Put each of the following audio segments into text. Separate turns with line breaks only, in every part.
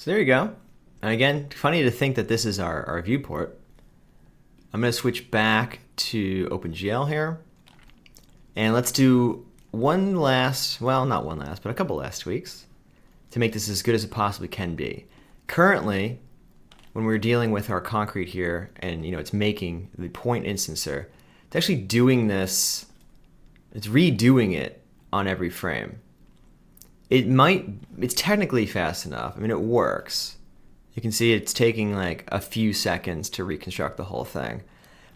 So there you go. And again, funny to think that this is our viewport. I'm going to switch back to OpenGL here. And let's do one last, well, not one last, but a couple last tweaks to make this as good as it possibly can be. Currently, when we're dealing with our concrete here, and it's making the point instancer, it's actually doing this, it's redoing it on every frame. It's technically fast enough. I mean, it works. You can see it's taking like a few seconds to reconstruct the whole thing.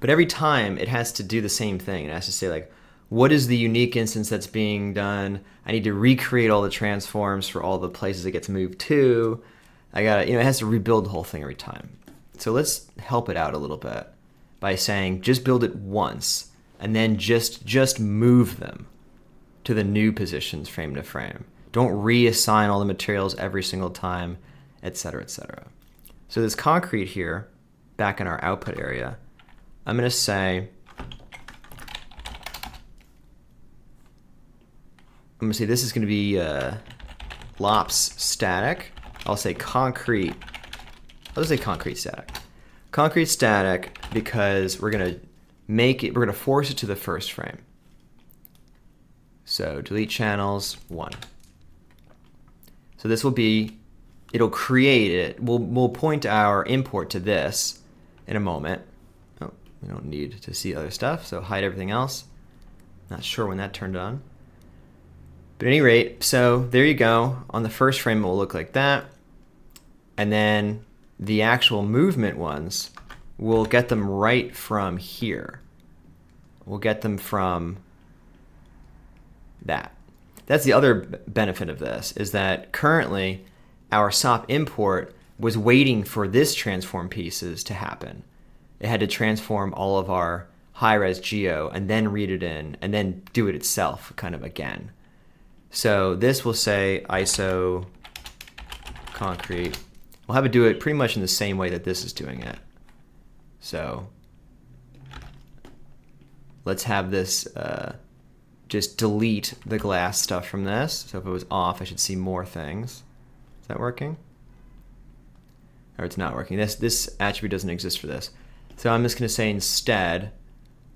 But every time it has to do the same thing. It has to say like, what is the unique instance that's being done? I need to recreate all the transforms for all the places it gets moved to. It has to rebuild the whole thing every time. So let's help it out a little bit by saying just build it once and then just move them to the new positions frame to frame. Don't reassign all the materials every single time, etc., etc. So this concrete here, back in our output area, I'm going to say, this is going to be lops static. I'll say concrete. I'll just say concrete static. Concrete static because we're going to force it to the first frame. So delete channels 1. So this will be, it'll create it. We'll point our import to this in a moment. Oh, we don't need to see other stuff, so hide everything else. Not sure when that turned on. But at any rate, so there you go. On the first frame, it will look like that. And then the actual movement ones, we'll get them right from here. We'll get them from that. That's the other benefit of this, is that currently our SOP import was waiting for this transform pieces to happen. It had to transform all of our high-res geo and then read it in and then do it itself kind of again. So this will say ISO concrete. We'll have it do it pretty much in the same way that this is doing it. So let's have this just delete the glass stuff from this. So if it was off, I should see more things. Is that working? Or it's not working. This attribute doesn't exist for this. So I'm just going to say instead,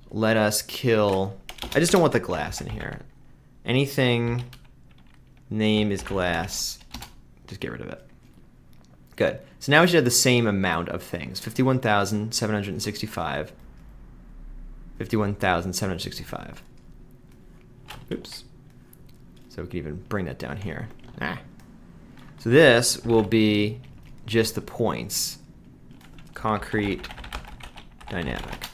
let us kill, I just don't want the glass in here. Anything name is glass, just get rid of it. Good. So now we should have the same amount of things. 51,765. 51,765. Oops. So we can even bring that down here. So this will be just the points. Concrete dynamic.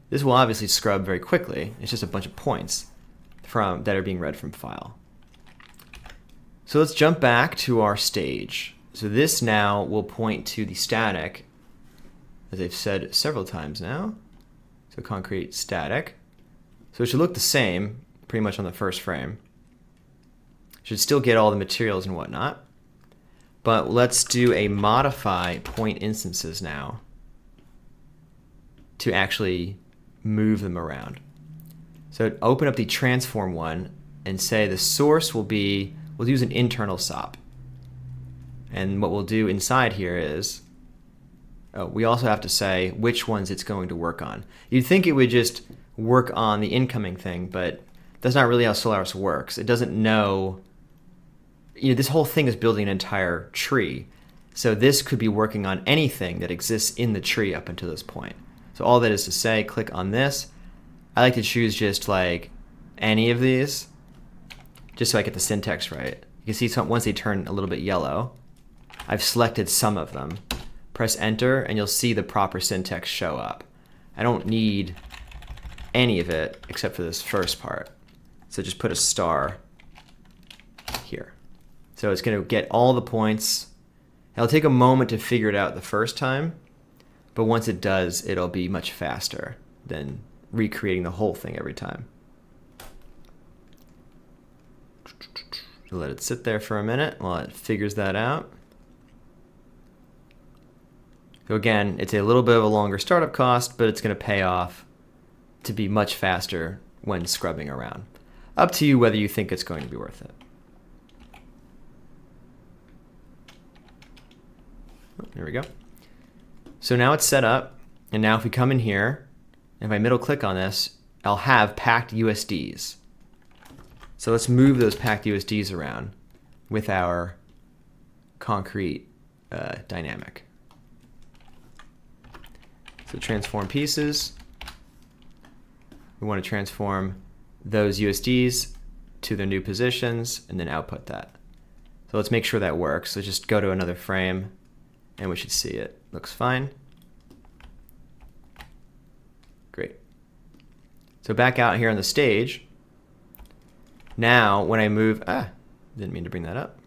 This will obviously scrub very quickly. It's just a bunch of points that are being read from file. So let's jump back to our stage. So this now will point to the static, as I've said several times now. So concrete static. So it should look the same pretty much on the first frame. Should still get all the materials and whatnot. But let's do a modify point instances now to actually move them around. So open up the transform one and say the source will be, we'll use an internal SOP. And what we'll do inside here is, we also have to say which ones it's going to work on. You'd think it would just work on the incoming thing, but that's not really how Solaris works. It doesn't know, this whole thing is building an entire tree. So this could be working on anything that exists in the tree up until this point. So all that is to say, click on this. I like to choose just like any of these, just so I get the syntax right. You can see once they turn a little bit yellow, I've selected some of them. Press enter and you'll see the proper syntax show up. I don't need any of it except for this first part. So just put a star here. So it's going to get all the points. It'll take a moment to figure it out the first time, but once it does, it'll be much faster than recreating the whole thing every time. Let it sit there for a minute while it figures that out. So again, it's a little bit of a longer startup cost, but it's going to pay off to be much faster when scrubbing around. Up to you whether you think it's going to be worth it. There we go. So now it's set up, and now if we come in here, if I middle click on this, I'll have packed USDs. So let's move those packed USDs around with our concrete dynamic. So transform pieces. We want to transform those USDs to their new positions and then output that. So let's make sure that works. So just go to another frame and we should see it. Looks fine. Great. So back out here on the stage. Now when I move, didn't mean to bring that up.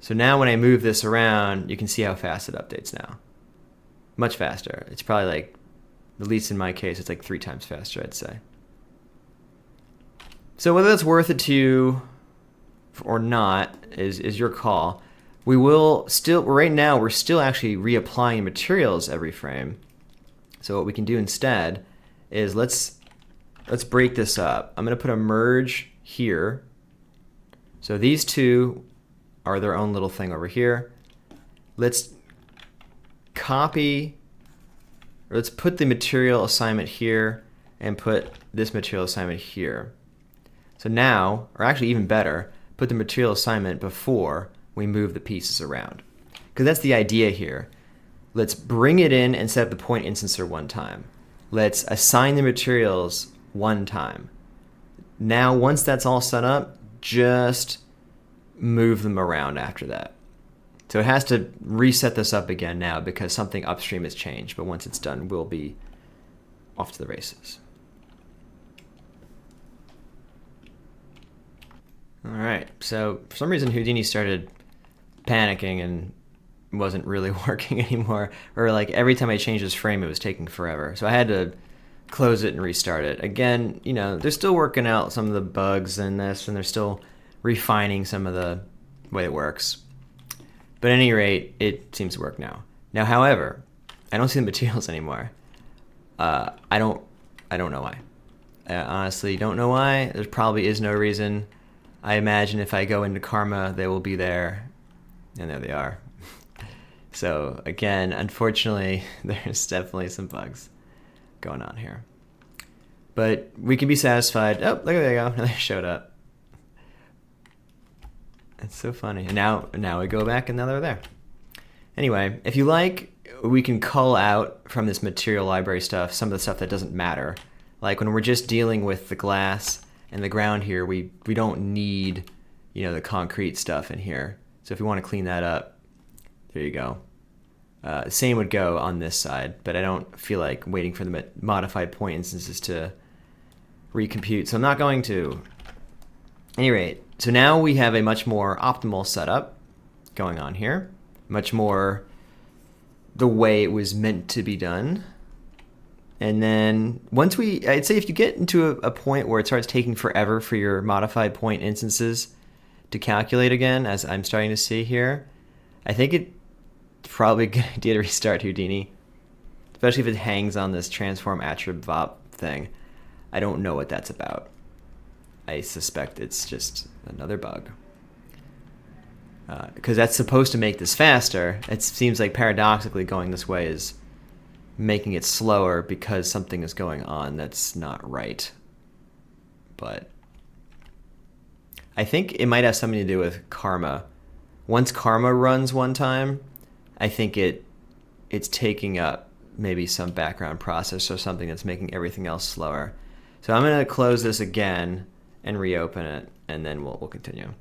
So now when I move this around, you can see how fast it updates now. Much faster. It's probably like, at least in my case, it's like 3 times faster, I'd say. So whether that's worth it to you or not is your call. We will still, right now, we're still actually reapplying materials every frame. So what we can do instead is let's break this up. I'm going to put a merge here. So these two are their own little thing over here. Let's copy, or let's put the material assignment here and put this material assignment here. So now, or actually even better, put the material assignment before we move the pieces around. Because that's the idea here. Let's bring it in and set up the point instancer one time. Let's assign the materials one time. Now, once that's all set up, just move them around after that. So it has to reset this up again now because something upstream has changed. But once it's done, we'll be off to the races. All right, so for some reason Houdini started panicking and wasn't really working anymore. Or like every time I changed this frame, it was taking forever. So I had to close it and restart it. Again, you know, they're still working out some of the bugs in this, and they're still refining some of the way it works. But at any rate, it seems to work now. Now, however, I don't see the materials anymore. I don't know why. I honestly don't know why. There probably is no reason. I imagine if I go into Karma, they will be there, and there they are. So again, unfortunately, there's definitely some bugs going on here. But we can be satisfied. Oh, look, there you go. They showed up. It's so funny. And now we go back and now they're there. Anyway, if you like, we can cull out from this material library stuff some of the stuff that doesn't matter. Like when we're just dealing with the glass and the ground here, we don't need, you know, the concrete stuff in here. So if we want to clean that up, there you go. Same would go on this side, but I don't feel like waiting for the modified point instances to recompute, so I'm not going to. At any rate, so now we have a much more optimal setup going on here, much more the way it was meant to be done. And then once I'd say if you get into a point where it starts taking forever for your modified point instances to calculate again, as I'm starting to see here, I think it's probably a good idea to restart Houdini, especially if it hangs on this transform attrib vop thing. I don't know what that's about. I suspect it's just another bug. Because that's supposed to make this faster. It seems like paradoxically going this way is making it slower because something is going on that's not right. But I think it might have something to do with Karma. Once Karma runs one time, I think it's taking up maybe some background process or something that's making everything else slower. So I'm going to close this again and reopen it, and then we'll continue.